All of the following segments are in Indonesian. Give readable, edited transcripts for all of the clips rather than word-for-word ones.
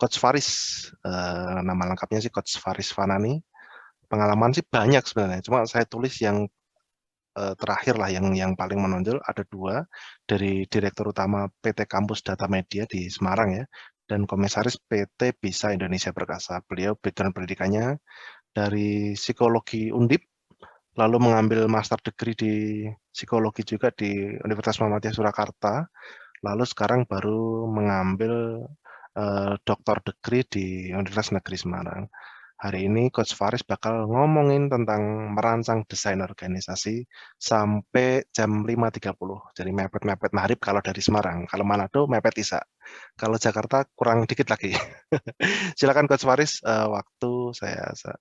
Coach Faris, nama lengkapnya sih Coach Faris Fanani. Pengalaman sih banyak sebenarnya, cuma saya tulis yang terakhir lah, yang paling menonjol ada 2 dari Direktur Utama PT Kampus Data Media di Semarang ya, dan Komisaris PT Bisa Indonesia Perkasa. Beliau background pendidikannya dari psikologi Undip, lalu mengambil master degree di psikologi juga di Universitas Muhammadiyah Surakarta, lalu sekarang baru mengambil doktor degree di Universitas Negeri Semarang. Hari ini Coach Faris bakal ngomongin tentang merancang desain organisasi sampai jam 5.30. Jadi mepet-mepet maghrib kalau dari Semarang. Kalau Manado mepet Isya. Kalau Jakarta kurang dikit lagi. Silakan Coach Faris, waktu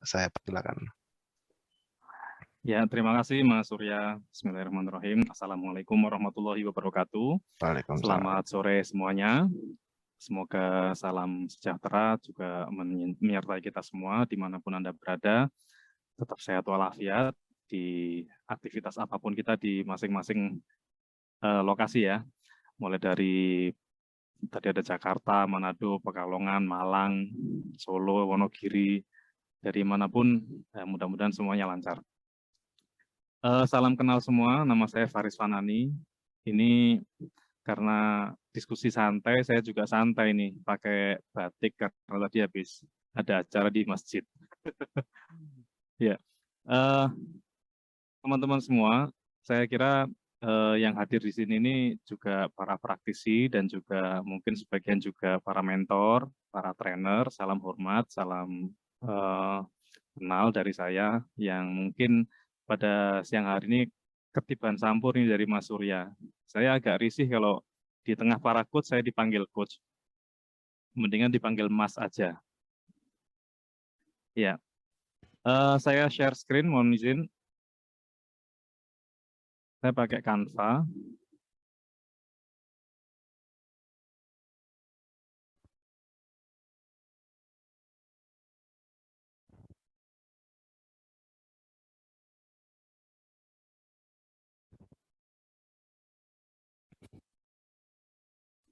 saya persilakan. Ya, terima kasih Mas Surya. Bismillahirrahmanirrahim. Assalamualaikum warahmatullahi wabarakatuh. Waalaikumsalam. Selamat sore semuanya. Semoga salam sejahtera juga menyertai kita semua dimanapun Anda berada. Tetap sehat walafiat di aktivitas apapun kita di masing-masing lokasi ya. Mulai dari tadi ada Jakarta, Manado, Pekalongan, Malang, Solo, Wonogiri. Dari manapun, mudah-mudahan semuanya lancar. Salam kenal semua, nama saya Faris Fanani. Ini karena diskusi santai, saya juga santai nih, pakai batik karena tadi habis ada acara di masjid. Ya, teman-teman semua, saya kira yang hadir di sini ini juga para praktisi dan juga mungkin sebagian juga para mentor, para trainer. Salam hormat, salam kenal dari saya yang mungkin pada siang hari ini ketiban sampur ini dari Mas Surya. Saya agak risih kalau di tengah para coach saya dipanggil coach. Mendingan dipanggil Mas aja. Ya, saya share screen, mohon izin. Saya pakai Canva.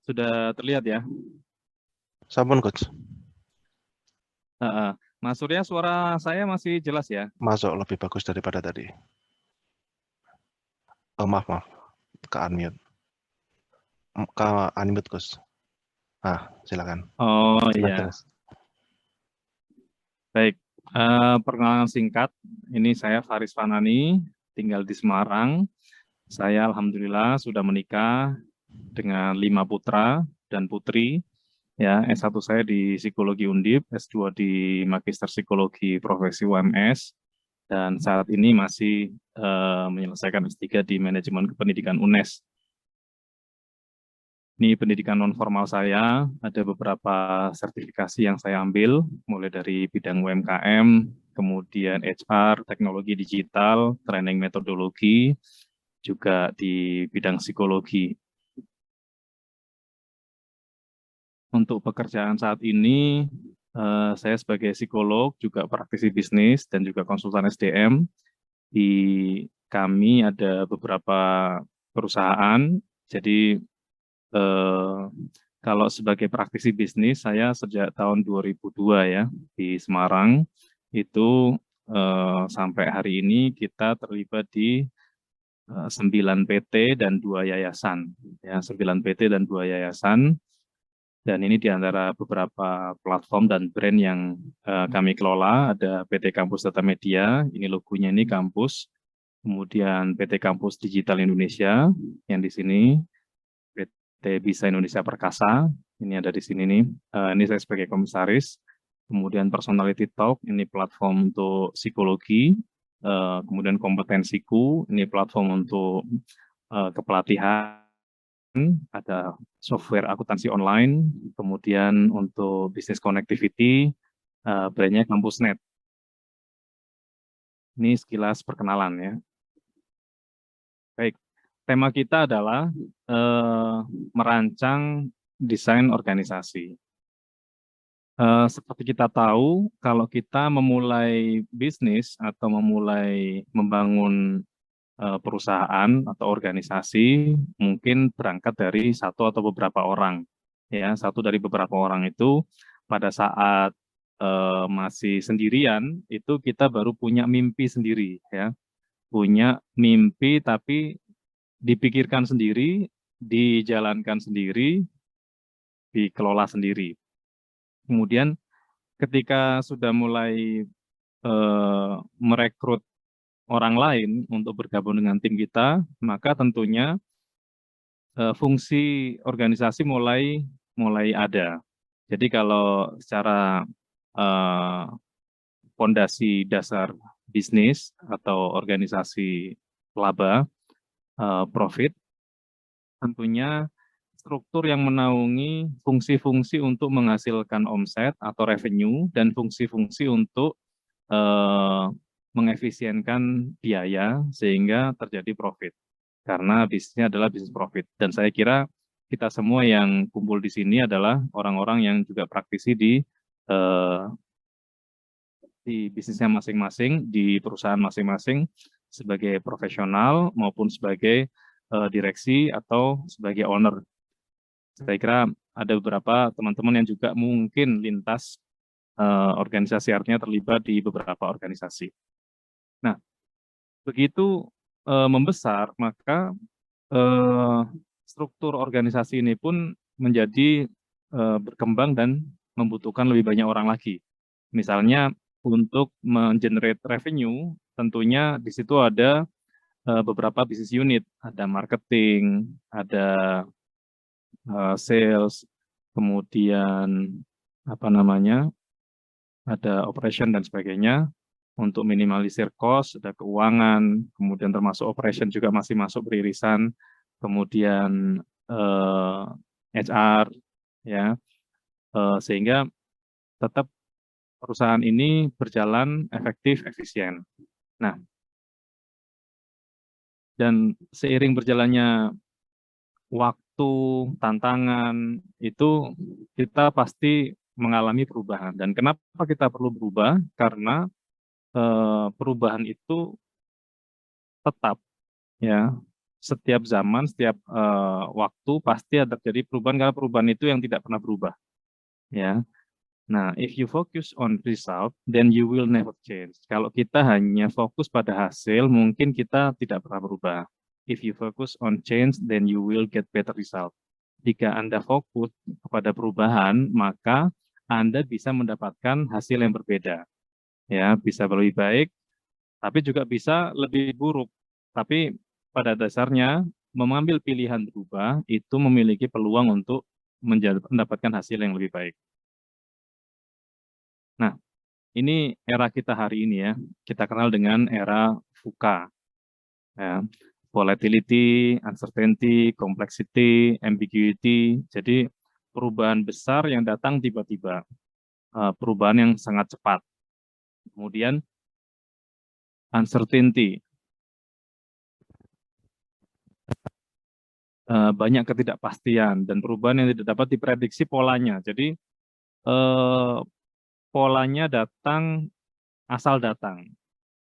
Sudah terlihat ya? Sampun Coach. Mas Surya, suara saya masih jelas ya? Masuk lebih bagus daripada tadi. Oh, maaf, ke unmute. Ke unmute Coach. Silakan. Oh iya. Baik, perkenalan singkat. Ini saya Faris Fanani, tinggal di Semarang. Saya alhamdulillah sudah menikah dengan 5 putra dan putri. Ya, S1 saya di Psikologi Undip, S2 di Magister Psikologi Profesi UMS, dan saat ini masih menyelesaikan S3 di Manajemen Kependidikan UNES. Ini pendidikan non-formal saya, ada beberapa sertifikasi yang saya ambil, mulai dari bidang UMKM, kemudian HR, teknologi digital, training metodologi, juga di bidang psikologi. Untuk pekerjaan saat ini, saya sebagai psikolog, juga praktisi bisnis, dan juga konsultan SDM. Di kami ada beberapa perusahaan, jadi kalau sebagai praktisi bisnis, saya sejak tahun 2002 ya, di Semarang, itu sampai hari ini kita terlibat di 9 PT dan 2 yayasan. Ya, 9 PT dan 2 yayasan, dan ini di antara beberapa platform dan brand yang kami kelola. Ada PT Kampus Data Media, ini logonya ini kampus, kemudian PT Kampus Digital Indonesia, yang di sini, PT Bisa Indonesia Perkasa, ini ada di sini nih. Ini saya sebagai komisaris. Kemudian Personality Talk, ini platform untuk psikologi. Kemudian Kompetensiku, ini platform untuk kepelatihan. Ada software akuntansi online. Kemudian untuk bisnis connectivity, brandnya Kampusnet. Ini sekilas perkenalan ya. Baik. Tema kita adalah merancang desain organisasi. Seperti kita tahu, kalau kita memulai bisnis atau memulai membangun perusahaan atau organisasi, mungkin berangkat dari satu atau beberapa orang. Ya, satu dari beberapa orang itu pada saat masih sendirian, itu kita baru punya mimpi sendiri, ya. Punya mimpi tapi dipikirkan sendiri, dijalankan sendiri, dikelola sendiri. Kemudian ketika sudah mulai merekrut orang lain untuk bergabung dengan tim kita, maka tentunya fungsi organisasi mulai ada. Jadi kalau secara fondasi dasar bisnis atau organisasi laba profit, tentunya struktur yang menaungi fungsi-fungsi untuk menghasilkan omset atau revenue dan fungsi-fungsi untuk mengefisienkan biaya sehingga terjadi profit. Karena bisnisnya adalah bisnis profit. Dan saya kira kita semua yang kumpul di sini adalah orang-orang yang juga praktisi di bisnisnya masing-masing, di perusahaan masing-masing sebagai profesional maupun sebagai direksi atau sebagai owner. Saya kira ada beberapa teman-teman yang juga mungkin lintas organisasi, artinya terlibat di beberapa organisasi. Nah, begitu membesar, maka struktur organisasi ini pun menjadi berkembang dan membutuhkan lebih banyak orang lagi. Misalnya untuk mengenerate revenue, tentunya di situ ada beberapa bisnis unit, ada marketing, ada sales, kemudian ada operation dan sebagainya. Untuk minimalisir cost, ada keuangan, kemudian termasuk operation juga masih masuk beririsan, kemudian HR, ya, sehingga tetap perusahaan ini berjalan efektif, efisien. Nah, dan seiring berjalannya waktu, tantangan, itu kita pasti mengalami perubahan. Dan kenapa kita perlu berubah? Karena perubahan itu tetap, ya, setiap zaman, setiap waktu pasti ada terjadi perubahan, karena perubahan itu yang tidak pernah berubah, ya. Nah, if you focus on result, then you will never change. Kalau kita hanya fokus pada hasil, mungkin kita tidak pernah berubah. If you focus on change, then you will get better result. Jika Anda fokus kepada perubahan, maka Anda bisa mendapatkan hasil yang berbeda. Ya, bisa lebih baik, tapi juga bisa lebih buruk. Tapi pada dasarnya, mengambil pilihan berubah itu memiliki peluang untuk mendapatkan hasil yang lebih baik. Nah, ini era kita hari ini, ya. Kita kenal dengan era VUCA. Ya. Volatility, uncertainty, complexity, ambiguity. Jadi perubahan besar yang datang tiba-tiba. Perubahan yang sangat cepat. Kemudian uncertainty. Banyak ketidakpastian dan perubahan yang tidak dapat diprediksi polanya. Jadi polanya datang asal datang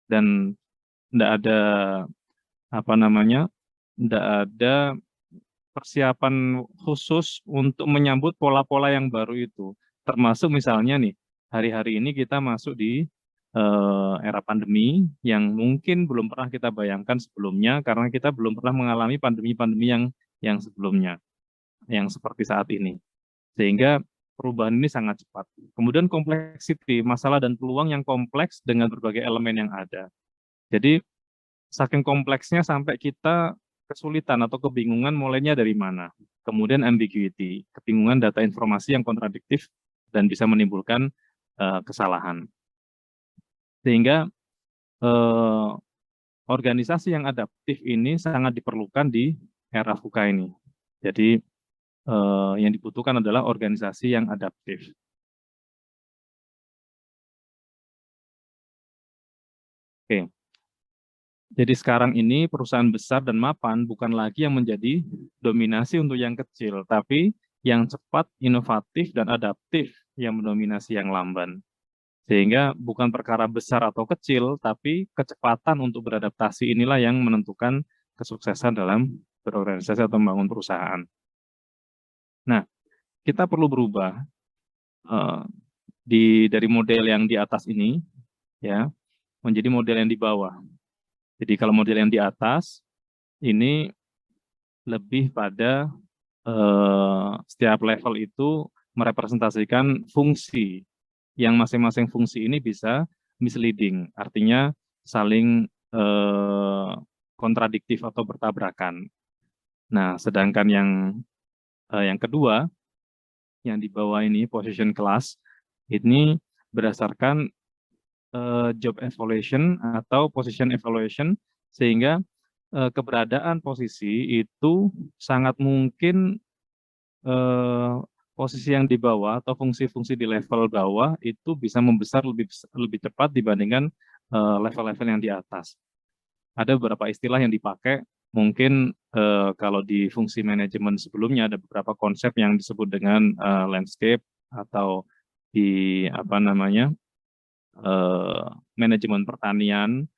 dan tidak ada tidak ada persiapan khusus untuk menyambut pola-pola yang baru itu. Termasuk misalnya nih, hari-hari ini kita masuk di era pandemi yang mungkin belum pernah kita bayangkan sebelumnya karena kita belum pernah mengalami pandemi-pandemi yang sebelumnya, yang seperti saat ini. Sehingga perubahan ini sangat cepat. Kemudian complexity, masalah dan peluang yang kompleks dengan berbagai elemen yang ada. Jadi saking kompleksnya sampai kita kesulitan atau kebingungan mulainya dari mana. Kemudian ambiguity, kebingungan data informasi yang kontradiktif dan bisa menimbulkan kesalahan. Sehingga organisasi yang adaptif ini sangat diperlukan di era VUCA ini. Jadi yang dibutuhkan adalah organisasi yang adaptif. Oke. Jadi sekarang ini perusahaan besar dan mapan bukan lagi yang menjadi dominasi untuk yang kecil, tapi yang cepat, inovatif, dan adaptif yang mendominasi yang lamban. Sehingga bukan perkara besar atau kecil, tapi kecepatan untuk beradaptasi inilah yang menentukan kesuksesan dalam berorganisasi atau membangun perusahaan. Nah, kita perlu berubah eh, dari model yang di atas ini ya menjadi model yang di bawah. Jadi kalau model yang di atas ini lebih pada setiap level itu merepresentasikan fungsi yang masing-masing fungsi ini bisa misleading, artinya saling kontradiktif atau bertabrakan. Nah, sedangkan yang kedua, yang di bawah ini position class, ini berdasarkan job evaluation atau position evaluation, sehingga keberadaan posisi itu sangat mungkin posisi yang di bawah atau fungsi-fungsi di level bawah itu bisa membesar lebih cepat dibandingkan level-level yang di atas. Ada beberapa istilah yang dipakai, mungkin kalau di fungsi manajemen sebelumnya ada beberapa konsep yang disebut dengan landscape atau di apa namanya manajemen pertanian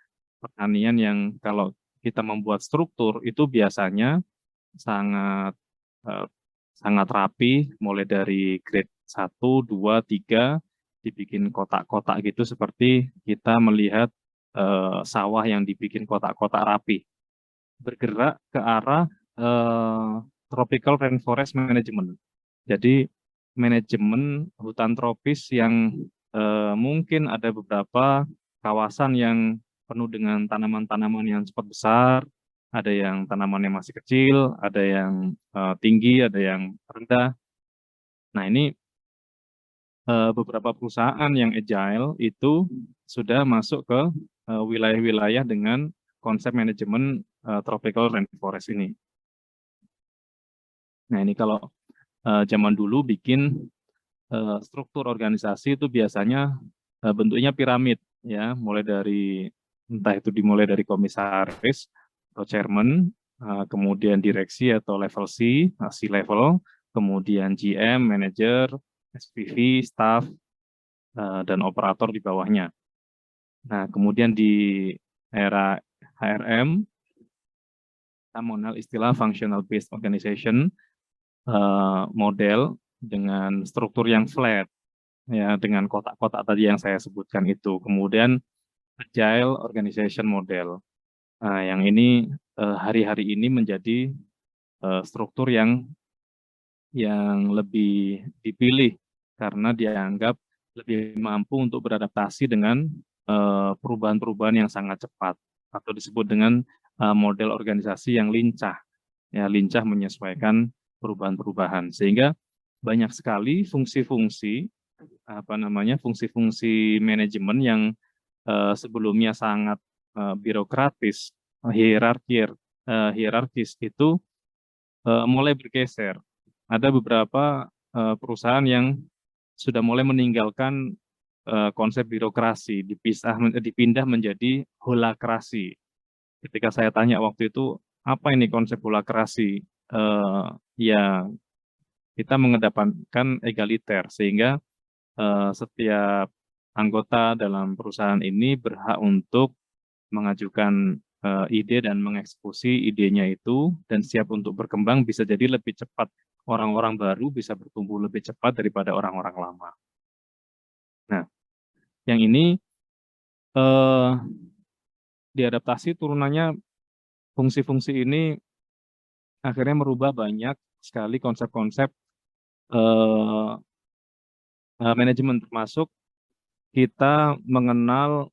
yang kalau kita membuat struktur itu biasanya sangat eh, sangat rapi, mulai dari grade 1, 2, 3, dibikin kotak-kotak gitu seperti kita melihat sawah yang dibikin kotak-kotak rapi. Bergerak ke arah tropical rainforest management. Jadi manajemen hutan tropis yang mungkin ada beberapa kawasan yang penuh dengan tanaman-tanaman yang cepat besar, ada yang tanamannya masih kecil, ada yang tinggi, ada yang rendah. Nah, ini beberapa perusahaan yang agile itu sudah masuk ke wilayah-wilayah dengan konsep manajemen tropical rainforest ini. Nah, ini kalau zaman dulu bikin struktur organisasi itu biasanya bentuknya piramid ya, mulai dari entah itu dimulai dari komisaris atau chairman, kemudian direksi atau level C, C-level, kemudian GM, manager, SPV, staff, dan operator di bawahnya. Nah, kemudian di era HRM, kita mengenal istilah functional based organization, model dengan struktur yang flat, ya dengan kotak-kotak tadi yang saya sebutkan itu. Kemudian agile organization model. Nah, yang ini hari-hari ini menjadi struktur yang lebih dipilih karena dianggap lebih mampu untuk beradaptasi dengan perubahan-perubahan yang sangat cepat atau disebut dengan model organisasi yang lincah, ya lincah menyesuaikan perubahan-perubahan sehingga banyak sekali fungsi-fungsi fungsi-fungsi manajemen yang sebelumnya sangat birokratis, hierarkis itu mulai bergeser. Ada beberapa perusahaan yang sudah mulai meninggalkan konsep birokrasi, dipindah menjadi holakrasi. Ketika saya tanya waktu itu, apa ini konsep holakrasi? Ya, kita mengedepankan egaliter, sehingga setiap anggota dalam perusahaan ini berhak untuk mengajukan ide dan mengeksekusi idenya itu dan siap untuk berkembang bisa jadi lebih cepat. Orang-orang baru bisa bertumbuh lebih cepat daripada orang-orang lama. Nah, yang ini eh, diadaptasi turunannya fungsi-fungsi ini akhirnya merubah banyak sekali konsep-konsep eh, manajemen, termasuk kita mengenal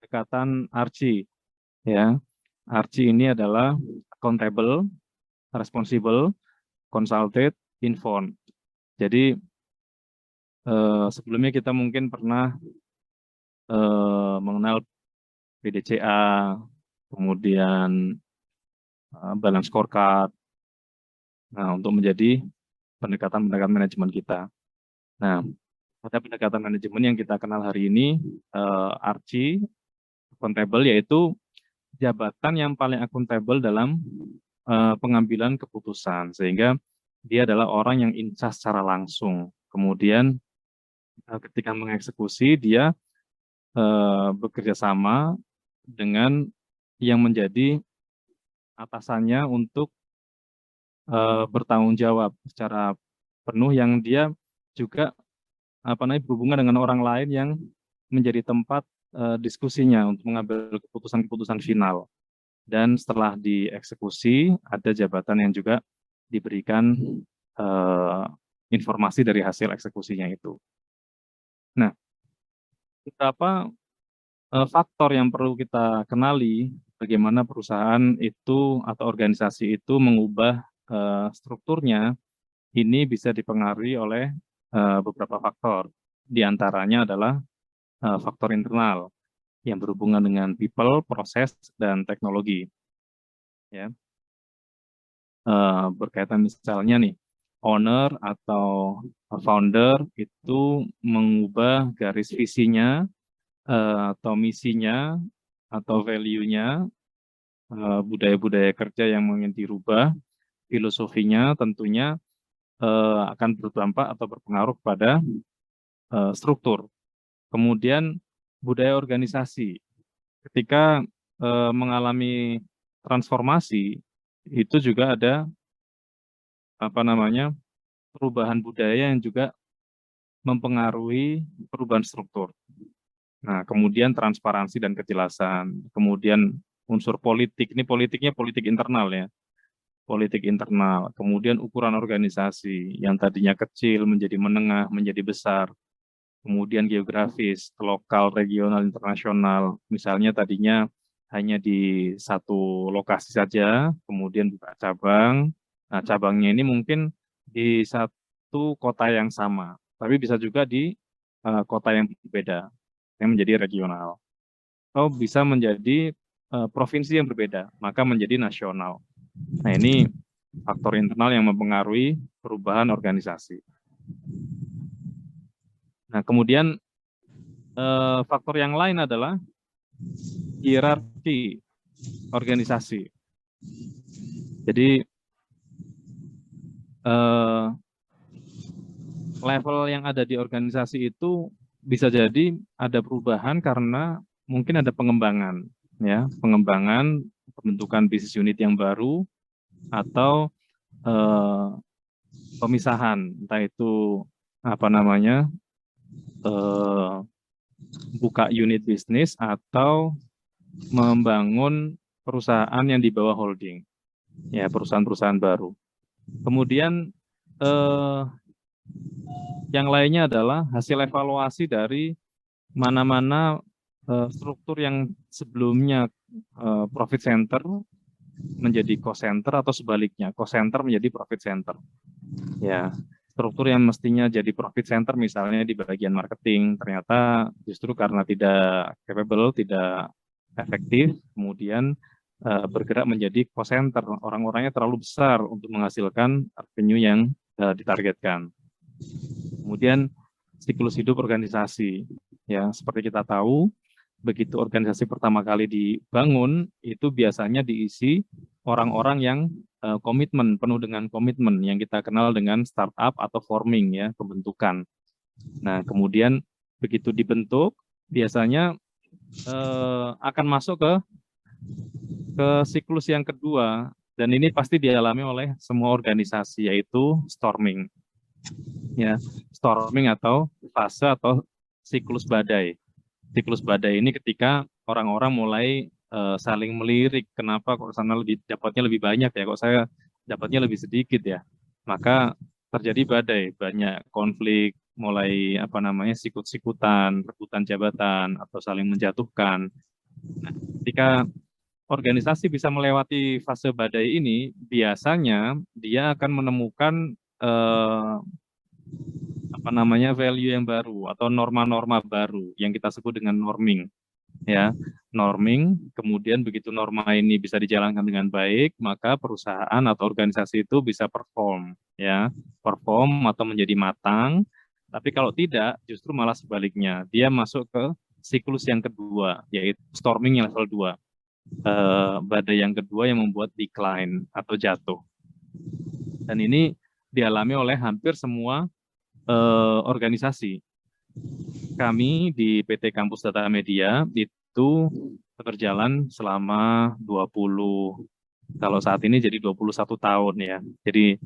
pendekatan Archie, ya. Archie ini adalah accountable, responsible, consulted, informed. Jadi sebelumnya kita mungkin pernah mengenal PDCA, kemudian balance scorecard, nah untuk menjadi pendekatan-pendekatan manajemen kita. Nah, pada pendekatan manajemen yang kita kenal hari ini, Archie, accountable, yaitu jabatan yang paling akuntabel dalam pengambilan keputusan, sehingga dia adalah orang yang in charge secara langsung. Kemudian ketika mengeksekusi, dia bekerja sama dengan yang menjadi atasannya untuk bertanggung jawab secara penuh, yang dia juga berhubungan dengan orang lain yang menjadi tempat diskusinya untuk mengambil keputusan-keputusan final. Dan setelah dieksekusi, ada jabatan yang juga diberikan informasi dari hasil eksekusinya itu. Nah, beberapa faktor yang perlu kita kenali bagaimana perusahaan itu atau organisasi itu mengubah strukturnya, ini bisa dipengaruhi oleh beberapa faktor. Di antaranya adalah faktor internal yang berhubungan dengan people, proses, dan teknologi. Ya. Berkaitan misalnya nih, owner atau founder itu mengubah garis visinya atau misinya atau value-nya, budaya-budaya kerja yang ingin dirubah, filosofinya tentunya akan berdampak atau berpengaruh pada struktur. Kemudian budaya organisasi, ketika mengalami transformasi, itu juga ada perubahan budaya yang juga mempengaruhi perubahan struktur. Nah, kemudian transparansi dan kejelasan, kemudian unsur politik, ini politiknya politik internal ya, politik internal, kemudian ukuran organisasi yang tadinya kecil menjadi menengah, menjadi besar, kemudian geografis, lokal, regional, internasional, misalnya tadinya hanya di satu lokasi saja, kemudian buka cabang, nah cabangnya ini mungkin di satu kota yang sama, tapi bisa juga di kota yang berbeda, yang menjadi regional, atau bisa menjadi provinsi yang berbeda, maka menjadi nasional. Nah ini faktor internal yang mempengaruhi perubahan organisasi. Nah kemudian faktor yang lain adalah hierarki organisasi. Jadi level yang ada di organisasi itu bisa jadi ada perubahan karena mungkin ada pengembangan, ya, pengembangan pembentukan bisnis unit yang baru atau pemisahan, entah itu buka unit bisnis atau membangun perusahaan yang di bawah holding, ya perusahaan-perusahaan baru. Kemudian yang lainnya adalah hasil evaluasi dari mana-mana struktur yang sebelumnya profit center menjadi cost center atau sebaliknya, cost center menjadi profit center. Ya, struktur yang mestinya jadi profit center misalnya di bagian marketing, ternyata justru karena tidak capable, tidak efektif, kemudian bergerak menjadi cost center. Orang-orangnya terlalu besar untuk menghasilkan revenue yang ditargetkan. Kemudian siklus hidup organisasi, ya seperti kita tahu, begitu organisasi pertama kali dibangun, itu biasanya diisi orang-orang yang komitmen, penuh dengan komitmen, yang kita kenal dengan startup atau forming, ya pembentukan. Nah kemudian begitu dibentuk, biasanya akan masuk ke siklus yang kedua, dan ini pasti dialami oleh semua organisasi, yaitu storming. Ya, storming atau fase atau siklus badai. Siklus badai ini ketika orang-orang mulai saling melirik, kenapa kok sana dapatnya lebih banyak ya, kok saya dapatnya lebih sedikit ya. Maka terjadi badai, banyak konflik, mulai sikut-sikutan, rebutan jabatan atau saling menjatuhkan. Nah, ketika organisasi bisa melewati fase badai ini, biasanya dia akan menemukan value yang baru atau norma-norma baru yang kita sebut dengan norming, ya norming. Kemudian begitu norma ini bisa dijalankan dengan baik, maka perusahaan atau organisasi itu bisa perform atau menjadi matang. Tapi kalau tidak, justru malah sebaliknya, dia masuk ke siklus yang kedua, yaitu storming yang level 2, badai yang kedua yang membuat decline atau jatuh. Dan ini dialami oleh hampir semua organisasi. Kami di PT Kampus Data Media itu berjalan selama 21 tahun ya. Jadi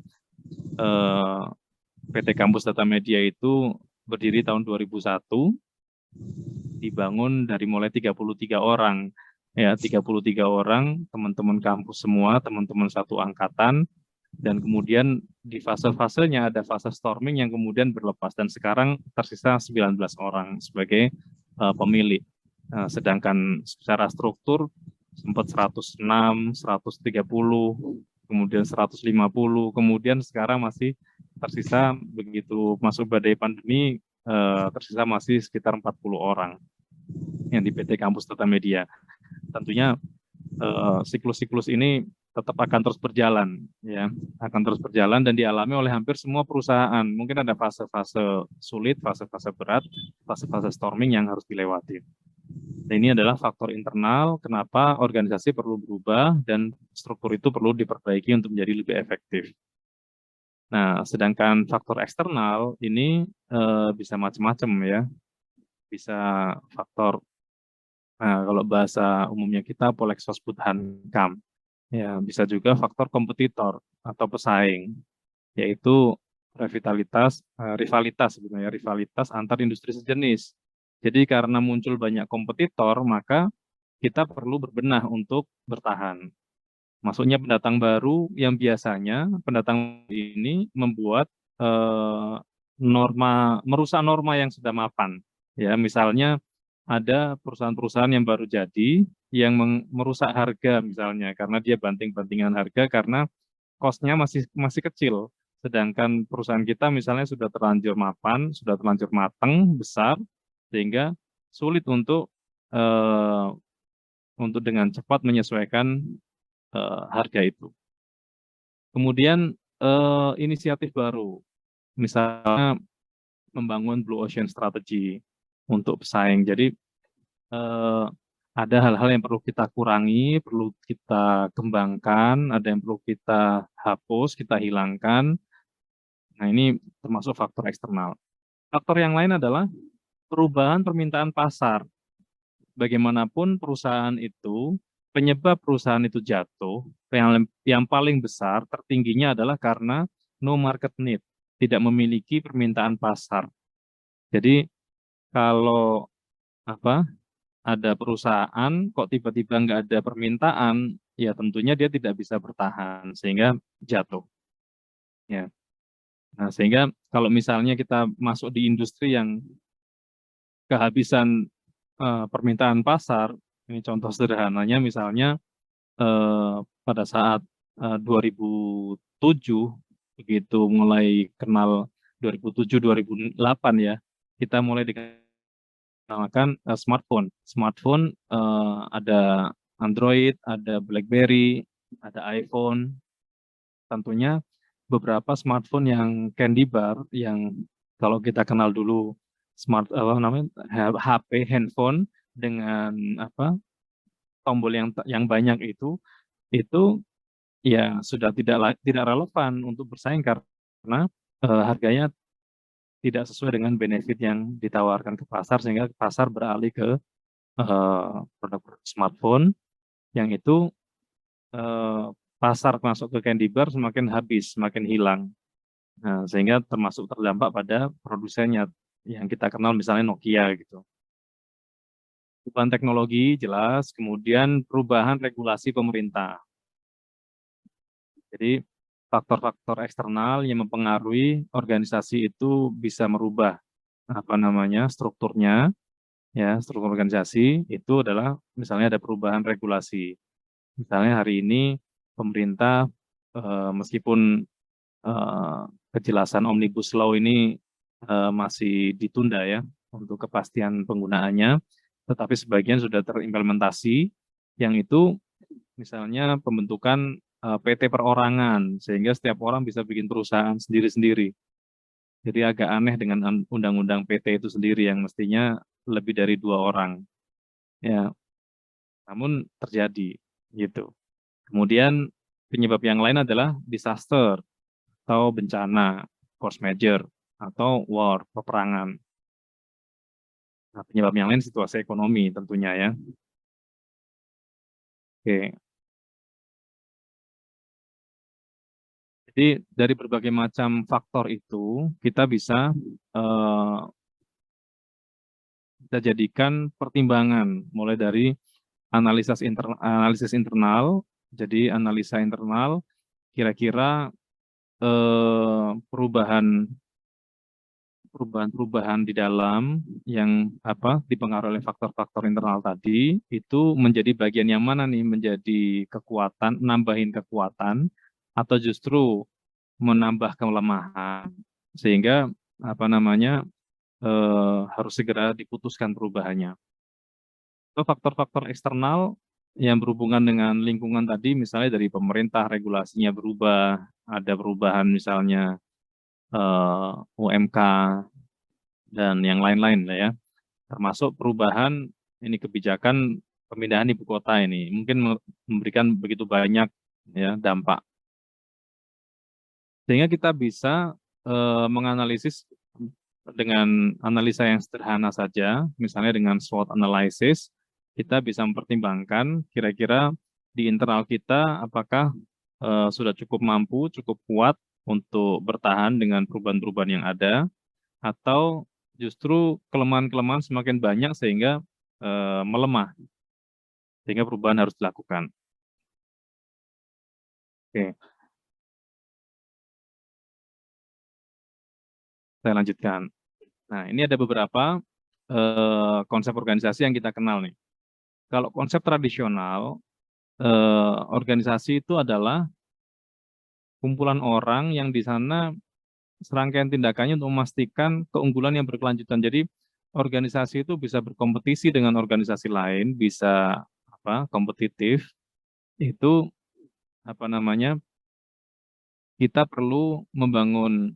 PT Kampus Data Media itu berdiri tahun 2001, dibangun dari mulai 33 orang. Ya, 33 orang, teman-teman kampus semua, teman-teman satu angkatan, dan kemudian di fase-fasenya ada fase storming yang kemudian berlepas, dan sekarang tersisa 19 orang sebagai pemilik. Sedangkan secara struktur sempat 106, 130, kemudian 150, kemudian sekarang masih tersisa begitu masuk badai pandemi, tersisa masih sekitar 40 orang yang di PT Kampus Data Media. Tentunya siklus-siklus ini tetap akan terus berjalan, ya, akan terus berjalan dan dialami oleh hampir semua perusahaan. Mungkin ada fase-fase sulit, fase-fase berat, fase-fase storming yang harus dilewati. Dan ini adalah faktor internal kenapa organisasi perlu berubah dan struktur itu perlu diperbaiki untuk menjadi lebih efektif. Nah, sedangkan faktor eksternal ini bisa macam-macam, ya. Bisa faktor, kalau bahasa umumnya kita Polexosbud Hankam, ya, bisa juga faktor kompetitor atau pesaing, yaitu rivalitas sebenarnya, rivalitas antar industri sejenis. Jadi karena muncul banyak kompetitor, maka kita perlu berbenah untuk bertahan. Masuknya pendatang baru yang biasanya pendatang ini membuat merusak norma yang sudah mapan. Ya, misalnya ada perusahaan-perusahaan yang baru jadi yang merusak harga misalnya karena dia banting-bantingan harga karena cost-nya masih kecil. Sedangkan perusahaan kita misalnya sudah terlanjur mapan, sudah terlanjur matang, besar, sehingga sulit untuk dengan cepat menyesuaikan harga itu. Kemudian inisiatif baru, misalnya membangun Blue Ocean Strategy untuk pesaing. Jadi ada hal-hal yang perlu kita kurangi, perlu kita kembangkan, ada yang perlu kita hapus, kita hilangkan. Nah, ini termasuk faktor eksternal. Faktor yang lain adalah perubahan permintaan pasar. Bagaimanapun perusahaan itu, penyebab perusahaan itu jatuh, yang paling besar, tertingginya adalah karena no market need, tidak memiliki permintaan pasar. Jadi kalau ada perusahaan kok tiba-tiba nggak ada permintaan, ya tentunya dia tidak bisa bertahan sehingga jatuh. Ya. Nah, sehingga kalau misalnya kita masuk di industri yang kehabisan permintaan pasar, ini contoh sederhananya misalnya pada saat 2007 begitu mulai kenal 2007-2008 ya, kita mulai dikenalkan smartphone. Smartphone ada Android, ada BlackBerry, ada iPhone. Tentunya beberapa smartphone yang candy bar yang kalau kita kenal dulu HP handphone dengan tombol yang banyak itu ya sudah tidak relevan untuk bersaing karena harganya tidak sesuai dengan benefit yang ditawarkan ke pasar sehingga pasar beralih ke produk smartphone yang itu pasar masuk ke candy bar semakin habis, semakin hilang. Nah, sehingga termasuk terdampak pada produsennya yang kita kenal misalnya Nokia gitu. Perubahan teknologi jelas, kemudian perubahan regulasi pemerintah. Jadi faktor-faktor eksternal yang mempengaruhi organisasi itu bisa merubah strukturnya, ya, struktur organisasi itu adalah misalnya ada perubahan regulasi. Misalnya hari ini pemerintah meskipun kejelasan Omnibus Law ini masih ditunda ya untuk kepastian penggunaannya, tetapi sebagian sudah terimplementasi, yang itu misalnya pembentukan PT perorangan, sehingga setiap orang bisa bikin perusahaan sendiri-sendiri. Jadi agak aneh dengan undang-undang PT itu sendiri yang mestinya lebih dari 2 orang. Ya, namun terjadi gitu. Kemudian penyebab yang lain adalah disaster atau bencana, force major atau war, peperangan. Nah, penyebab yang lain situasi ekonomi tentunya ya. Oke. Jadi dari berbagai macam faktor itu kita bisa kita jadikan pertimbangan mulai dari analisis internal. Jadi analisa internal kira-kira perubahan di dalam yang dipengaruhi oleh faktor-faktor internal tadi itu menjadi bagian yang mana nih, menjadi kekuatan, nambahin kekuatan atau justru menambah kelemahan, sehingga harus segera diputuskan perubahannya. Atau faktor-faktor eksternal yang berhubungan dengan lingkungan tadi, misalnya dari pemerintah regulasinya berubah, ada perubahan misalnya UMK dan yang lain-lain lah ya, termasuk perubahan ini kebijakan pemindahan ibu kota ini mungkin memberikan begitu banyak ya dampak, sehingga kita bisa menganalisis dengan analisa yang sederhana saja, misalnya dengan SWOT analysis, kita bisa mempertimbangkan kira-kira di internal kita apakah sudah cukup mampu, cukup kuat untuk bertahan dengan perubahan-perubahan yang ada, atau justru kelemahan-kelemahan semakin banyak sehingga melemah, sehingga perubahan harus dilakukan. Oke, saya lanjutkan. Nah, ini ada beberapa konsep organisasi yang kita kenal nih. Kalau konsep tradisional, organisasi itu adalah kumpulan orang yang di sana serangkaian tindakannya untuk memastikan keunggulan yang berkelanjutan. Jadi organisasi itu bisa berkompetisi dengan organisasi lain, bisa kompetitif. Itu kita perlu membangun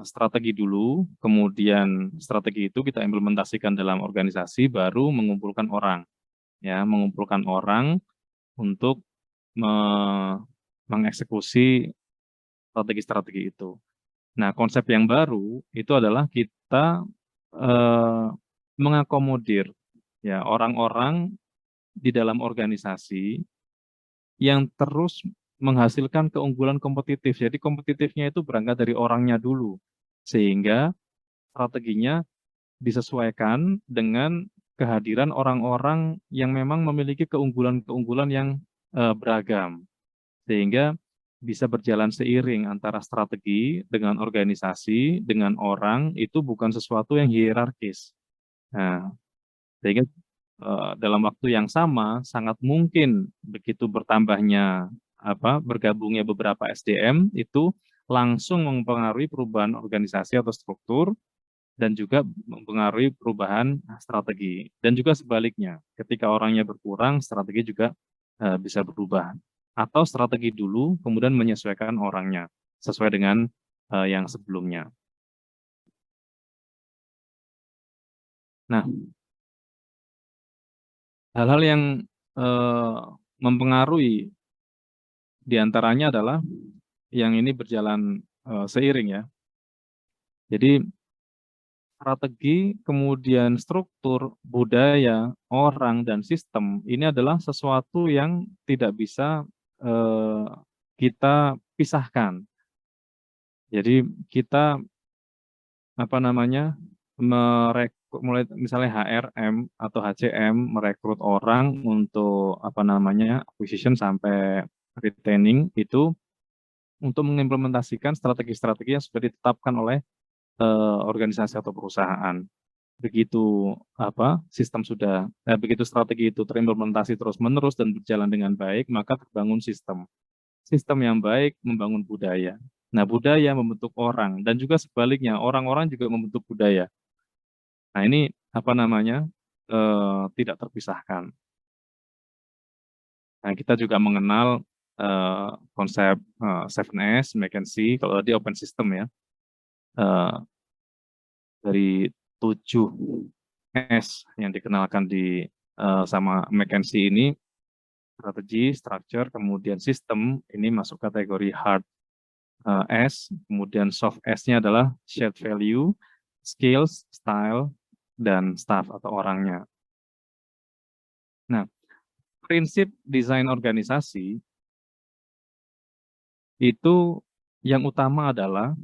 strategi dulu, kemudian strategi itu kita implementasikan dalam organisasi, baru mengumpulkan orang, ya, mengumpulkan orang untuk mengeksekusi strategi-strategi itu. Nah, konsep yang baru itu adalah kita mengakomodir ya orang-orang di dalam organisasi yang terus menghasilkan keunggulan kompetitif. Jadi kompetitifnya itu berangkat dari orangnya dulu, sehingga strateginya disesuaikan dengan kehadiran orang-orang yang memang memiliki keunggulan-keunggulan yang beragam, sehingga bisa berjalan seiring antara strategi dengan organisasi, dengan orang, itu bukan sesuatu yang hierarkis. Nah, sehingga dalam waktu yang sama sangat mungkin begitu bertambahnya bergabungnya beberapa SDM itu langsung mempengaruhi perubahan organisasi atau struktur dan juga mempengaruhi perubahan strategi, dan juga sebaliknya ketika orangnya berkurang strategi juga bisa berubah, atau strategi dulu kemudian menyesuaikan orangnya sesuai dengan yang sebelumnya. Nah, hal-hal yang mempengaruhi diantaranya adalah yang ini berjalan seiring ya. Jadi strategi, kemudian struktur, budaya, orang, dan sistem ini adalah sesuatu yang tidak bisa kita pisahkan. Jadi kita mulai misalnya HRM atau HCM merekrut orang untuk acquisition sampai retaining itu untuk mengimplementasikan strategi-strategi yang sudah ditetapkan oleh organisasi atau perusahaan. Begitu begitu strategi itu terimplementasi terus-menerus dan berjalan dengan baik, maka terbangun sistem. Sistem yang baik membangun budaya. Nah, budaya membentuk orang, dan juga sebaliknya, orang-orang juga membentuk budaya. Nah, ini tidak terpisahkan. Nah, kita juga mengenal konsep 7S, McKinsey, kalau tadi open system ya, dari 7S yang dikenalkan sama McKinsey ini, strategi, structure, kemudian sistem, ini masuk kategori hard S, kemudian soft S-nya adalah shared value, skills, style, dan staff atau orangnya. Nah, prinsip desain organisasi itu yang utama adalah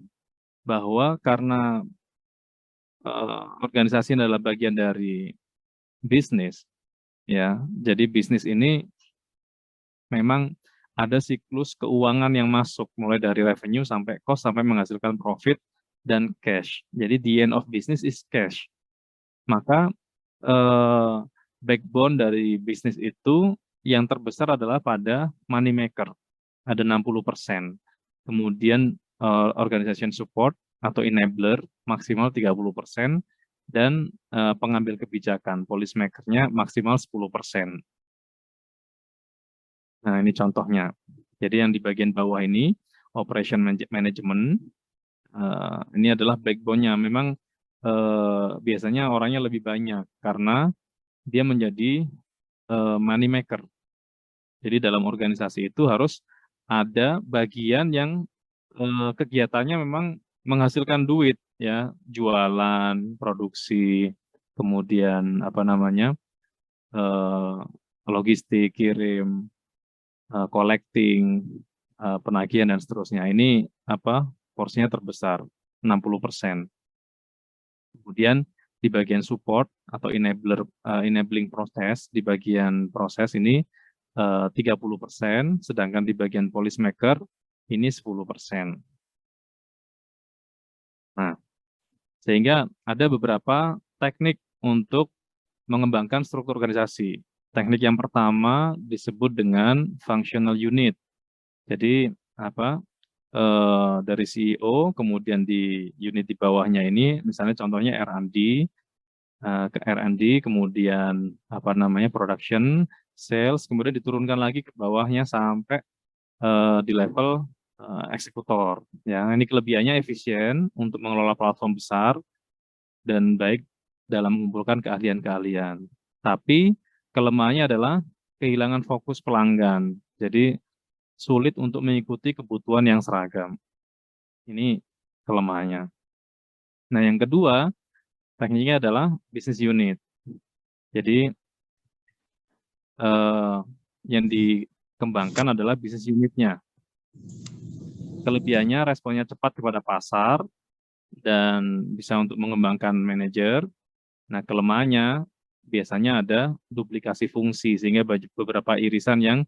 bahwa karena organisasi adalah bagian dari bisnis, ya. Jadi bisnis ini memang ada siklus keuangan yang masuk, mulai dari revenue sampai cost sampai menghasilkan profit dan cash. Jadi the end of business is cash. Maka eh, backbone dari bisnis itu yang terbesar adalah pada money maker, ada 60%. Kemudian organization support atau enabler maksimal 30%, dan pengambil kebijakan, policy maker-nya maksimal 10%. Nah, ini contohnya. Jadi yang di bagian bawah ini, operation management, ini adalah backbone-nya. Memang biasanya orangnya lebih banyak, karena dia menjadi money maker. Jadi dalam organisasi itu harus ada bagian yang kegiatannya memang menghasilkan duit, ya, jualan, produksi, kemudian apa namanya, logistik, kirim, collecting, penagihan dan seterusnya. Ini apa, porsinya terbesar, 60%. Kemudian di bagian support atau enabling proses, di bagian proses ini 30%, sedangkan di bagian policy maker ini 10%. Nah, sehingga ada beberapa teknik untuk mengembangkan struktur organisasi. Teknik yang pertama disebut dengan functional unit. Jadi apa? Dari CEO, kemudian di unit di bawahnya ini, misalnya contohnya R&D, ke R&D, kemudian apa namanya production, sales, kemudian diturunkan lagi ke bawahnya sampai di level eksekutor. Ya, ini kelebihannya efisien untuk mengelola platform besar dan baik dalam mengumpulkan keahlian-keahlian. Tapi kelemahannya adalah kehilangan fokus pelanggan. Jadi sulit untuk mengikuti kebutuhan yang seragam. Ini kelemahannya. Nah, yang kedua, tekniknya adalah business unit. Jadi yang dikembangkan adalah business unitnya. Kelebihannya responnya cepat kepada pasar dan bisa untuk mengembangkan manajer. Nah, kelemahannya biasanya ada duplikasi fungsi, sehingga beberapa irisan yang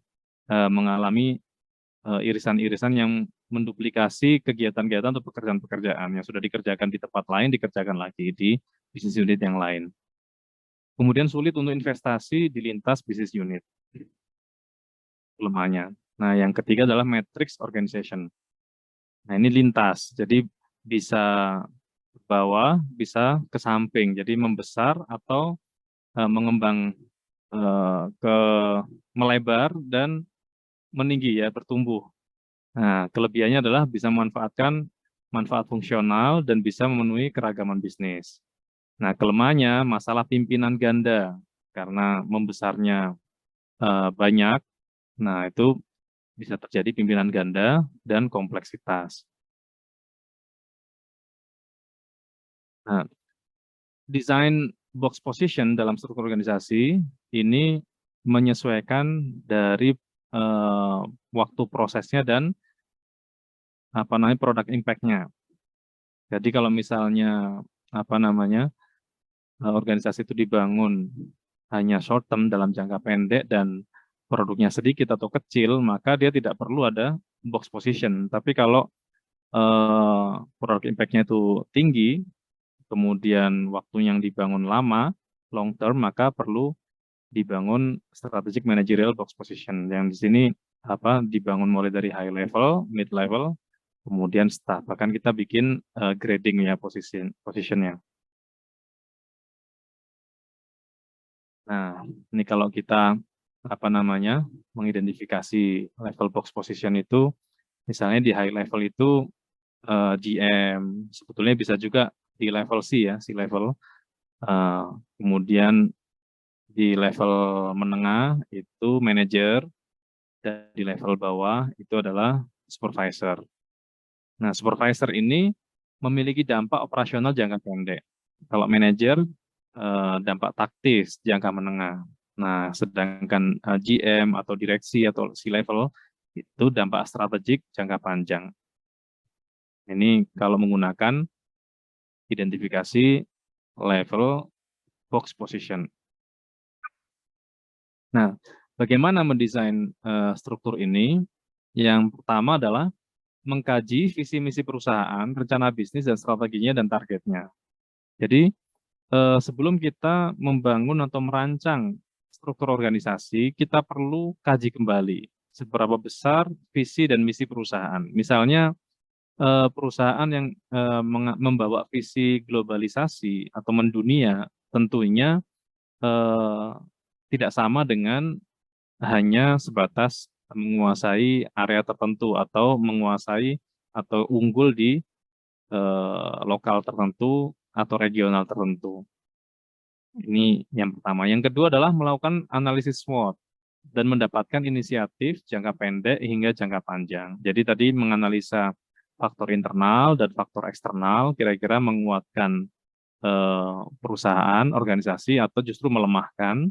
mengalami irisan-irisan yang menduplikasi kegiatan-kegiatan atau pekerjaan-pekerjaan yang sudah dikerjakan di tempat lain, dikerjakan lagi di bisnis unit yang lain. Kemudian sulit untuk investasi di lintas bisnis unit, kelemahannya. Nah, yang ketiga adalah matrix organization. Nah, ini lintas, jadi bisa ke bawah, bisa ke samping, jadi membesar atau mengembang ke melebar dan meninggi, ya, bertumbuh. Nah, kelebihannya adalah bisa memanfaatkan manfaat fungsional dan bisa memenuhi keragaman bisnis. Nah, kelemahannya masalah pimpinan ganda, karena membesarnya banyak. Nah, itu bisa terjadi pimpinan ganda dan kompleksitas. Nah, desain box position dalam struktur organisasi ini menyesuaikan dari waktu prosesnya dan apa namanya product impact-nya. Jadi kalau misalnya apa namanya organisasi itu dibangun hanya short term dalam jangka pendek dan produknya sedikit atau kecil, maka dia tidak perlu ada box position. Tapi kalau product impact-nya itu tinggi, kemudian waktu yang dibangun lama, long term, maka perlu dibangun strategic managerial box position. Yang di sini apa dibangun mulai dari high level, mid level, kemudian staff. Bahkan kita bikin grading ya positionnya. Nah, ini kalau kita apa namanya mengidentifikasi level box position itu, misalnya di high level itu GM, sebetulnya bisa juga di level C ya, C level. Kemudian di level menengah itu manager, dan di level bawah itu adalah supervisor. Nah, supervisor ini memiliki dampak operasional jangka pendek. Kalau manajer dampak taktis jangka menengah. Nah, sedangkan GM atau direksi atau C level itu dampak strategik jangka panjang. Ini kalau menggunakan identifikasi level box position. Nah, bagaimana mendesain struktur ini? Yang pertama adalah mengkaji visi misi perusahaan, rencana bisnis dan strateginya dan targetnya. Jadi sebelum kita membangun atau merancang struktur organisasi, kita perlu kaji kembali seberapa besar visi dan misi perusahaan. Misalnya perusahaan yang membawa visi globalisasi atau mendunia, tentunya eh, tidak sama dengan hanya sebatas menguasai area tertentu atau menguasai atau unggul di lokal tertentu atau regional tertentu. Ini yang pertama. Yang kedua adalah melakukan analisis SWOT dan mendapatkan inisiatif jangka pendek hingga jangka panjang. Jadi tadi menganalisa faktor internal dan faktor eksternal kira-kira menguatkan perusahaan, organisasi, atau justru melemahkan.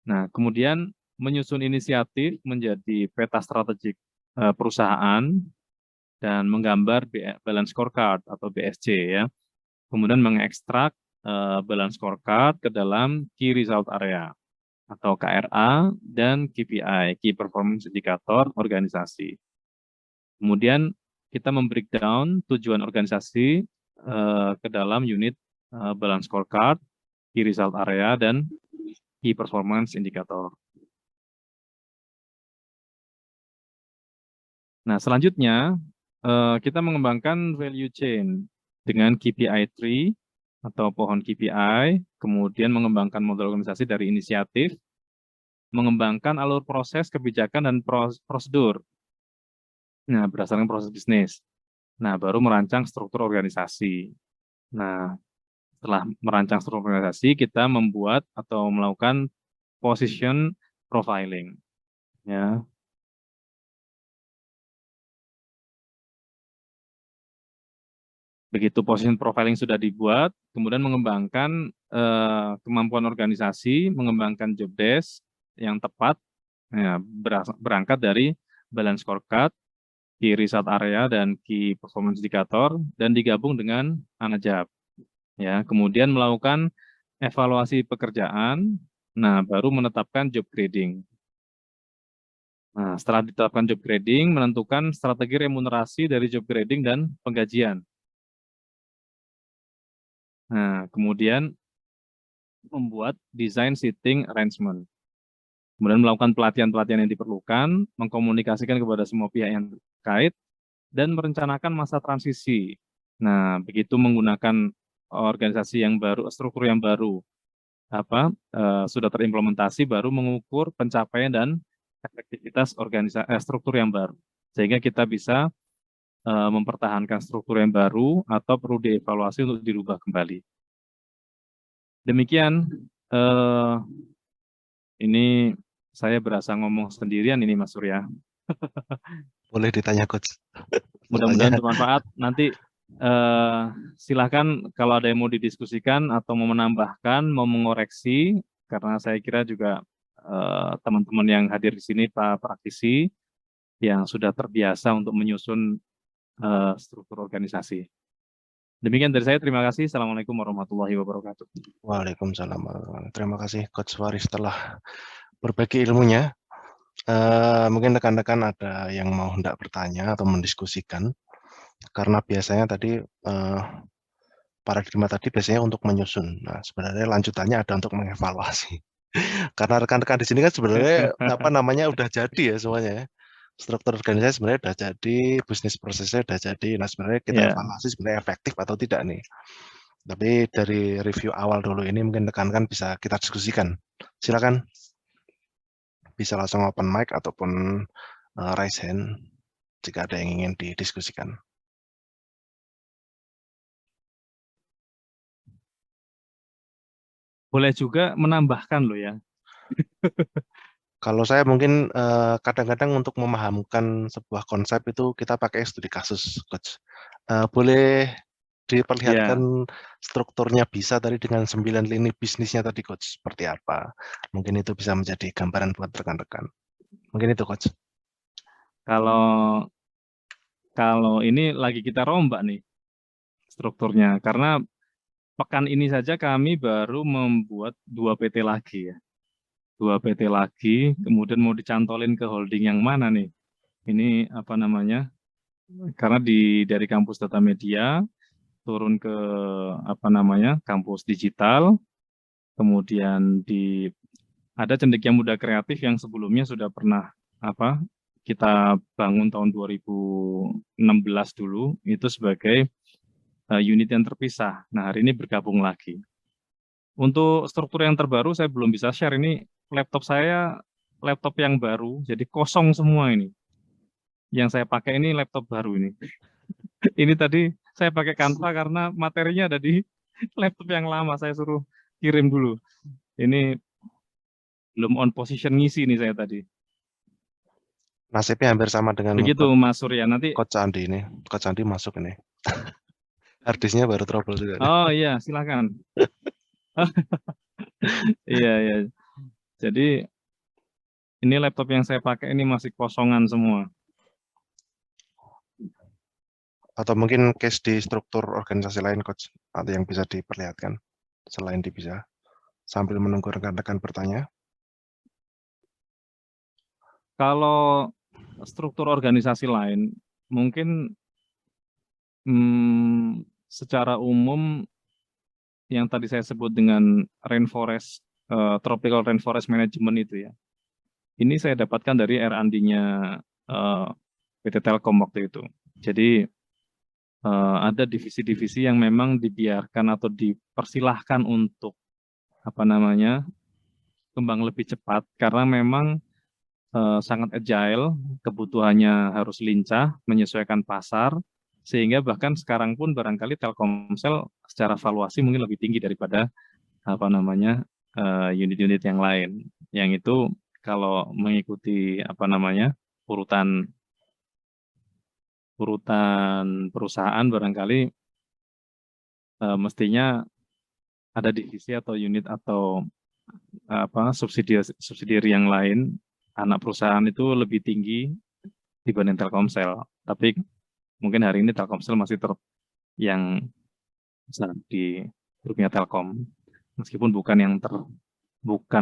Nah, kemudian menyusun inisiatif menjadi peta strategik perusahaan dan menggambar balance scorecard atau BSC ya. Kemudian mengekstrak balance scorecard ke dalam key result area atau KRA dan KPI, Key Performance Indicator organisasi. Kemudian kita membreakdown tujuan organisasi ke dalam unit balance scorecard, key result area, dan key performance indicator. Nah, selanjutnya kita mengembangkan value chain dengan KPI tree atau pohon KPI, kemudian mengembangkan model organisasi dari inisiatif, mengembangkan alur proses, kebijakan, dan prosedur. Nah, berdasarkan proses bisnis. Nah, baru merancang struktur organisasi. Nah, setelah merancang struktur organisasi, kita membuat atau melakukan position profiling. Ya. Begitu position profiling sudah dibuat, kemudian mengembangkan kemampuan organisasi, mengembangkan job desk yang tepat, ya, berangkat dari balance scorecard, key result area, dan key performance indicator, dan digabung dengan ANAJAB. Ya, kemudian melakukan evaluasi pekerjaan, nah baru menetapkan job grading. Nah, setelah ditetapkan job grading, menentukan strategi remunerasi dari job grading dan penggajian. Nah, kemudian membuat design seating arrangement. Kemudian melakukan pelatihan-pelatihan yang diperlukan, mengkomunikasikan kepada semua pihak yang terkait, dan merencanakan masa transisi. Nah, begitu menggunakan organisasi yang baru, struktur yang baru, sudah terimplementasi, baru mengukur pencapaian dan efektivitas struktur yang baru. Sehingga kita bisa mempertahankan struktur yang baru atau perlu dievaluasi untuk dirubah kembali. Demikian, ini saya berasa ngomong sendirian ini Mas Surya. Boleh ditanya Coach. Mudah-mudahan bermanfaat. Nanti silakan kalau ada yang mau didiskusikan atau mau menambahkan, mau mengoreksi, karena saya kira juga teman-teman yang hadir di sini Pak praktisi yang sudah terbiasa untuk menyusun struktur organisasi. Demikian dari saya, terima kasih. Assalamualaikum warahmatullahi wabarakatuh. Waalaikumsalam. Terima kasih Coach Faris telah berbagi ilmunya. Mungkin rekan-rekan ada yang mau hendak bertanya atau mendiskusikan, karena biasanya tadi paradigma tadi biasanya untuk menyusun. Nah, sebenarnya lanjutannya ada untuk mengevaluasi. Karena rekan-rekan di sini kan sebenarnya udah jadi ya semuanya ya. Struktur organisasi sebenarnya udah jadi, bisnis prosesnya udah jadi. Nah, sebenarnya kita evaluasi sebenarnya efektif atau tidak nih. Tapi dari review awal dulu ini mungkin rekan-rekan bisa kita diskusikan. Silakan. Bisa langsung open mic ataupun raise hand jika ada yang ingin didiskusikan. Boleh juga menambahkan loh ya. Kalau saya mungkin kadang-kadang untuk memahamkan sebuah konsep itu kita pakai studi kasus, Coach. Boleh diperlihatkan strukturnya bisa tadi dengan 9 lini bisnisnya tadi, Coach, seperti apa? Mungkin itu bisa menjadi gambaran buat rekan-rekan. Mungkin itu, Coach. Kalau Kalau ini lagi kita rombak nih strukturnya, karena pekan ini saja kami baru membuat 2 PT lagi ya. 2 PT lagi, kemudian mau dicantolin ke holding yang mana nih? Ini apa namanya? Karena dari kampus data media turun ke apa namanya? Kampus digital, kemudian ada Cendekia Muda Kreatif yang sebelumnya sudah pernah apa? Kita bangun tahun 2016 dulu itu sebagai unit yang terpisah. Nah, hari ini bergabung lagi. Untuk struktur yang terbaru saya belum bisa share, ini laptop saya laptop yang baru, jadi kosong semua ini. Yang saya pakai ini laptop baru ini. Ini tadi saya pakai Canva karena materinya ada di laptop yang lama, saya suruh kirim dulu. Ini belum on position ngisi nih saya tadi. Nasibnya hampir sama dengan Begitu Mas Surya, nanti. Coach Andi ini. Coach Andi masuk ini. Harddisknya baru trouble juga. Oh iya, silakan. Iya, iya. Jadi ini laptop yang saya pakai ini masih kosongan semua. Atau mungkin case di struktur organisasi lain, Coach, atau yang bisa diperlihatkan selain bisa sambil menunggu rekan-rekan bertanya. Kalau struktur organisasi lain, mungkin secara umum yang tadi saya sebut dengan rainforest, tropical rainforest management itu ya. Ini saya dapatkan dari R&D-nya PT Telkom waktu itu. Jadi ada divisi-divisi yang memang dibiarkan atau dipersilahkan untuk apa namanya kembang lebih cepat karena memang sangat agile, kebutuhannya harus lincah, menyesuaikan pasar, sehingga bahkan sekarang pun barangkali Telkomsel secara valuasi mungkin lebih tinggi daripada apa namanya unit-unit yang lain. Yang itu kalau mengikuti apa namanya urutan perusahaan barangkali mestinya ada divisi atau unit atau apa subsidiary yang lain anak perusahaan itu lebih tinggi dibanding Telkomsel. Tapi mungkin hari ini Telkomsel masih yang besar di grupnya Telkom, meskipun bukan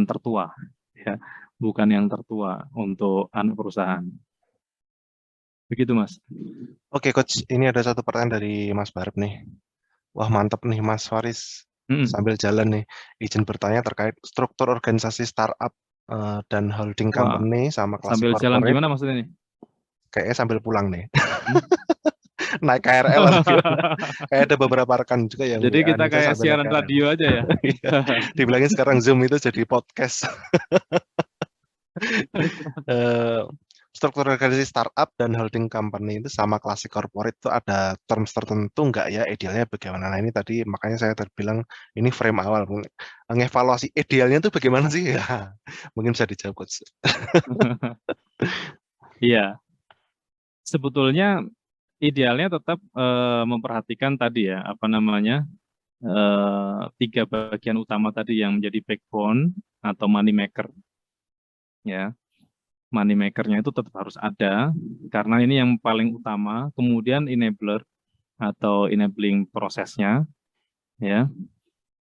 tertua, ya, bukan yang tertua untuk anak perusahaan. Begitu, Mas. Oke, Coach. Ini ada satu pertanyaan dari Mas Barep nih. Wah, mantap nih, Mas Faris. Sambil jalan nih, izin bertanya terkait struktur organisasi startup dan holding company sama kelas sambil corporate. jalan gimana maksudnya nih? Kayaknya sambil pulang nih. Naik KRL atau gimana? Kayak ada beberapa rekan juga yang jadi kita kayak siaran radio aja ya. Dibilangin sekarang Zoom itu jadi podcast. Struktur organisasi startup dan holding company itu sama klasik corporate itu ada terms tertentu nggak ya, idealnya bagaimana? Nah ini tadi makanya saya terbilang ini frame awal, mengevaluasi idealnya itu bagaimana sih ya? Mungkin bisa dijawab, Coach. Iya, sebetulnya idealnya tetap memperhatikan tadi ya apa namanya 3 bagian utama tadi yang menjadi backbone atau money maker, ya. Money maker-nya itu tetap harus ada karena ini yang paling utama. Kemudian enabler atau enabling prosesnya, ya.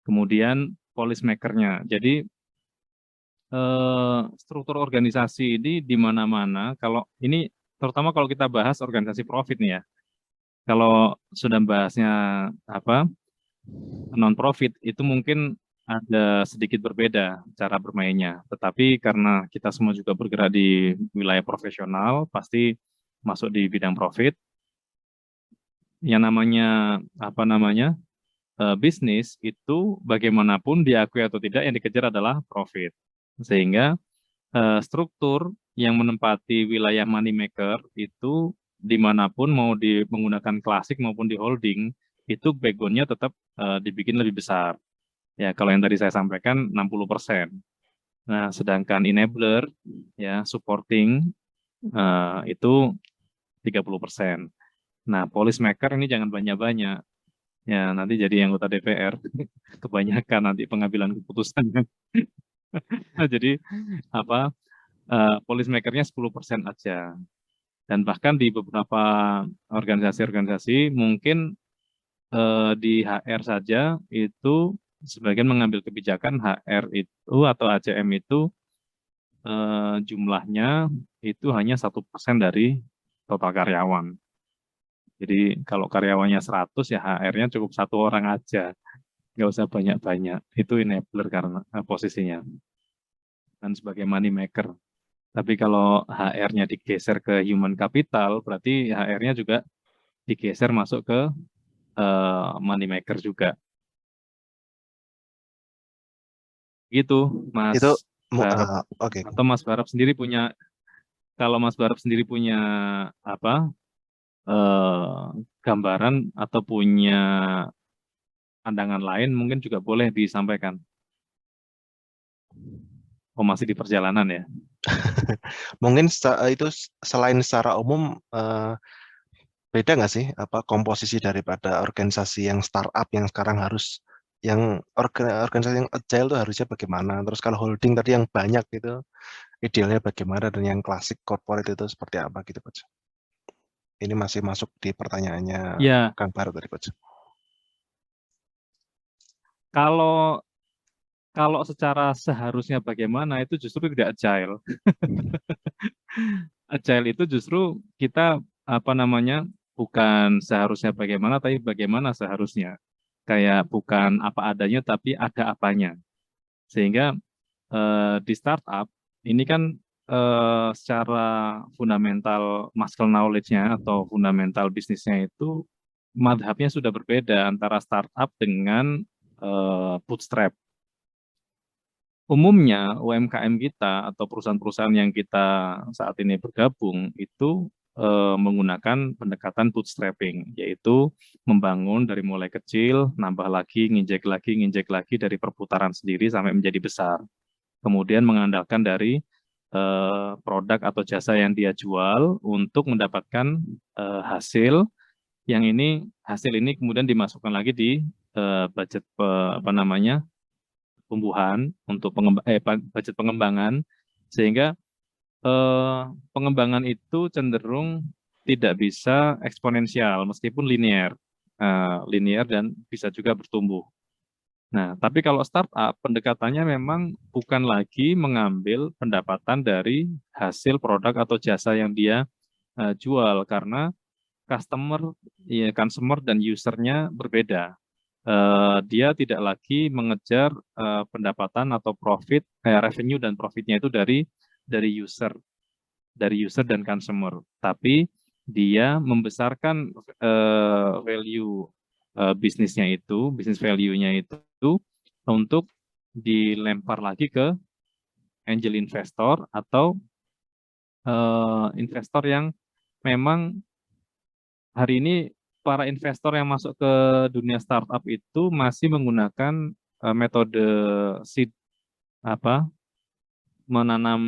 Kemudian policy maker-nya. Jadi struktur organisasi ini di mana-mana. Kalau ini terutama kalau kita bahas organisasi profit nih ya. Kalau sudah bahasnya apa non profit itu mungkin ada sedikit berbeda cara bermainnya. Tetapi karena kita semua juga bergerak di wilayah profesional, pasti masuk di bidang profit. Yang namanya apa namanya bisnis itu bagaimanapun diakui atau tidak yang dikejar adalah profit. Sehingga struktur yang menempati wilayah money maker itu dimanapun mau menggunakan klasik maupun di holding itu backbone-nya tetap dibikin lebih besar. Ya, kalau yang tadi saya sampaikan 60%. Nah, sedangkan enabler ya supporting itu 30%. Nah, policy maker ini jangan banyak-banyak. Ya, nanti jadi anggota DPR. Kebanyakan nanti pengambilan keputusan. Jadi apa policy maker-nya 10% aja. Dan bahkan di beberapa organisasi-organisasi mungkin di HR saja itu sebagian mengambil kebijakan HR itu atau ACM itu jumlahnya itu hanya 1% dari total karyawan. Jadi kalau karyawannya 100 ya HR-nya cukup 1 orang aja, nggak usah banyak-banyak. Itu enabler karena posisinya dan sebagai money maker. Tapi kalau HR-nya digeser ke human capital, berarti HR-nya juga digeser masuk ke money maker juga. Gitu, Itu Mas Barep. oke. Atau Mas Barep sendiri punya, kalau Mas Barep sendiri punya apa gambaran atau punya pandangan lain, mungkin juga boleh disampaikan. Oh, masih di perjalanan ya? Mungkin itu selain secara umum beda nggak sih komposisi daripada organisasi yang startup yang sekarang harus yang organisasi yang agile itu harusnya bagaimana? Terus kalau holding tadi yang banyak itu idealnya bagaimana dan yang klasik corporate itu seperti apa gitu, Coach? Ini masih masuk di pertanyaannya Ya, Kang Baru tadi, Coach. kalau secara seharusnya bagaimana itu justru tidak agile. Agile itu justru kita bukan seharusnya bagaimana, tapi bagaimana seharusnya. Kayak bukan apa adanya, tapi ada apanya. Sehingga di startup ini kan secara fundamental muscle knowledge-nya atau fundamental bisnisnya itu madhabnya sudah berbeda antara startup dengan bootstrap. Umumnya UMKM kita atau perusahaan-perusahaan yang kita saat ini bergabung itu menggunakan pendekatan bootstrapping, yaitu membangun dari mulai kecil, nambah lagi, nginjek lagi dari perputaran sendiri sampai menjadi besar. Kemudian mengandalkan dari produk atau jasa yang dia jual untuk mendapatkan hasil yang hasil ini kemudian dimasukkan lagi di budget tumbuhan untuk budget pengembangan, sehingga pengembangan itu cenderung tidak bisa eksponensial meskipun linear dan bisa juga bertumbuh. Nah, tapi kalau startup pendekatannya memang bukan lagi mengambil pendapatan dari hasil produk atau jasa yang dia jual, karena consumer dan usernya berbeda. Dia tidak lagi mengejar pendapatan atau revenue dan profitnya itu dari user dan consumer, tapi dia membesarkan value bisnisnya itu, bisnis value-nya itu untuk dilempar lagi ke angel investor atau investor yang memang hari ini para investor yang masuk ke dunia startup itu masih menggunakan metode seed menanam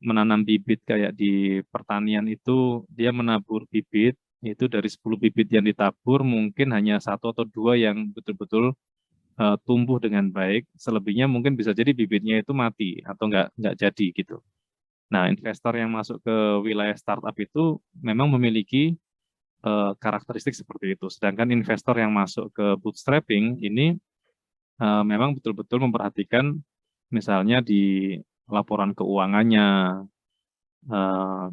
menanam bibit. Kayak di pertanian itu dia menabur bibit, itu dari 10 bibit yang ditabur mungkin hanya 1 atau 2 yang betul-betul tumbuh dengan baik, selebihnya mungkin bisa jadi bibitnya itu mati atau nggak jadi gitu. Nah, investor yang masuk ke wilayah startup itu memang memiliki karakteristik seperti itu. Sedangkan investor yang masuk ke bootstrapping ini memang betul-betul memperhatikan misalnya di laporan keuangannya,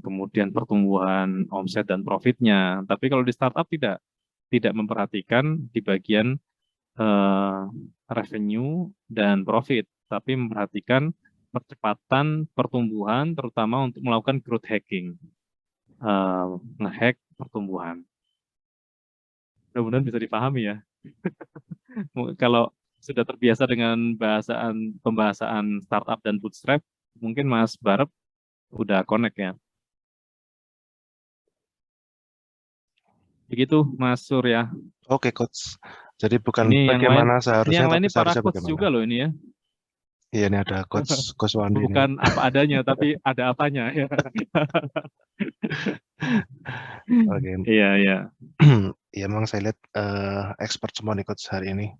kemudian pertumbuhan omset dan profitnya. Tapi kalau di startup tidak memperhatikan di bagian revenue dan profit, tapi memperhatikan percepatan pertumbuhan, terutama untuk melakukan growth hacking, ngehack pertumbuhan. Mudah-mudahan bisa dipahami ya. Kalau sudah terbiasa dengan pembahasan startup dan bootstrap, mungkin Mas Barep udah connect ya. Begitu Mas Surya. Oke, Coach. Jadi bukan Ini bagaimana yang seharusnya, lain tapi ini para seharusnya coach bagaimana. juga loh ini ya. Iya, ini ada Coach Wandi ini. Bukan apa adanya, tapi ada apanya ya. Oke. Iya, iya. Ya, memang saya lihat expert semua nih, Coach, hari ini.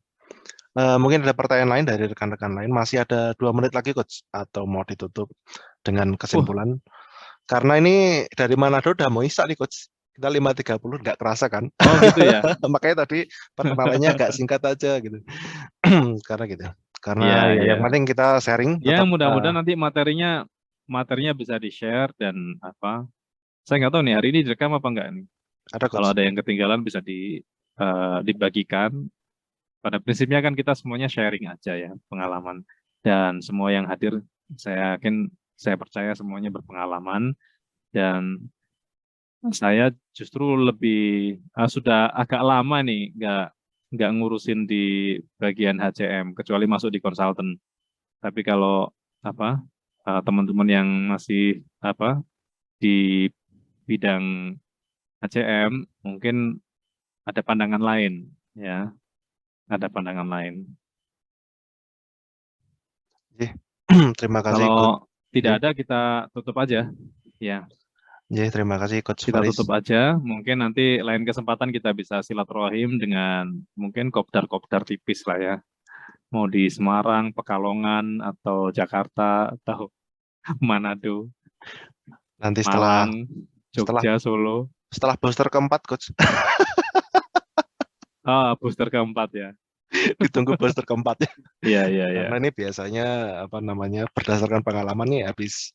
Mungkin ada pertanyaan lain dari rekan-rekan lain. Masih ada 2 menit lagi, Coach, atau mau ditutup dengan kesimpulan? Karena ini dari Manado udah mau isak nih Coach. Kita 5.30 nggak kerasa kan. Oh gitu ya? Makanya tadi perkenalannya agak singkat aja gitu. Karena gitu. Karena Iya, ya iya. yang penting kita sharing Ya tetap mudah-mudahan nanti materinya bisa di-share dan apa, saya nggak tahu nih hari ini direkam apa enggak nih. ada Kalau Coach. ada yang ketinggalan bisa dibagikan. Pada prinsipnya kan kita semuanya sharing aja ya, pengalaman. Dan semua yang hadir, saya yakin, saya percaya semuanya berpengalaman. Dan saya justru sudah agak lama nih nggak ngurusin di bagian HCM, kecuali masuk di konsultan. Tapi kalau apa teman-teman yang masih di bidang HCM mungkin ada pandangan lain, ya, ada pandangan lain. Oke. Terima kasih Coach. Kalau tidak Oke. ada kita tutup aja, ya. Ya, terima kasih Coach Kita Faris. tutup aja. Mungkin nanti lain kesempatan kita bisa silaturahim dengan mungkin kopdar-kopdar tipis lah ya. Mau di Semarang, Pekalongan, atau Jakarta, atau Manado, Nanti setelah Malang, setelah Jogja, Solo. setelah booster keempat Coach. Booster keempat ya. Ditunggu booster keempatnya. Iya, iya, iya. Karena ini biasanya apa namanya berdasarkan pengalaman nih habis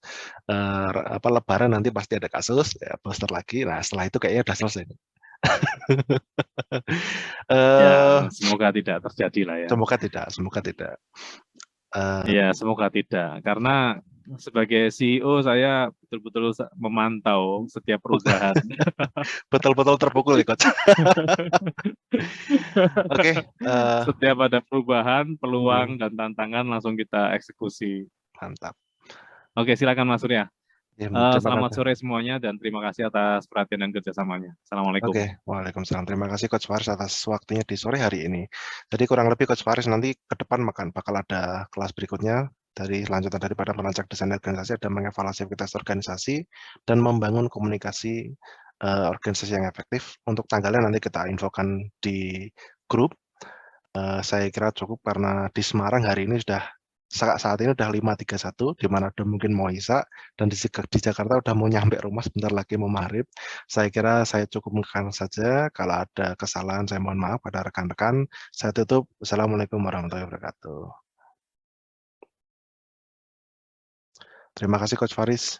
Lebaran nanti pasti ada kasus ya booster lagi. Nah setelah itu kayaknya udah selesai. Ya, eh semoga tidak terjadi lah ya. semoga tidak. Iya, semoga tidak. Karena sebagai CEO saya betul-betul memantau setiap perubahan. Betul-betul terpukul ya Coach. Oke. Setiap ada perubahan, peluang, Hmm, dan tantangan langsung kita eksekusi. mantap. Oke, silakan Mas Surya. Ya, terima Selamat kasih. sore semuanya dan terima kasih atas perhatian dan kerjasamanya. Assalamualaikum. Oke, waalaikumsalam. Terima kasih Coach Faris atas waktunya di sore hari ini. Jadi kurang lebih Coach Faris nanti ke depan bakal ada kelas berikutnya dari lanjutan daripada merancang desain organisasi dan mengevaluasi aktivitas organisasi dan membangun komunikasi organisasi yang efektif. Untuk tanggalnya nanti kita infokan di grup. Saya kira cukup karena di Semarang hari ini saat ini udah 5.31, di mana udah mungkin mau isak, dan di Jakarta udah mau nyampe rumah sebentar lagi mau maghrib. Saya kira saya cukupkan saja, kalau ada kesalahan saya mohon maaf pada rekan-rekan. Saya tutup. Wassalamualaikum warahmatullahi wabarakatuh. Terima kasih Coach Faris.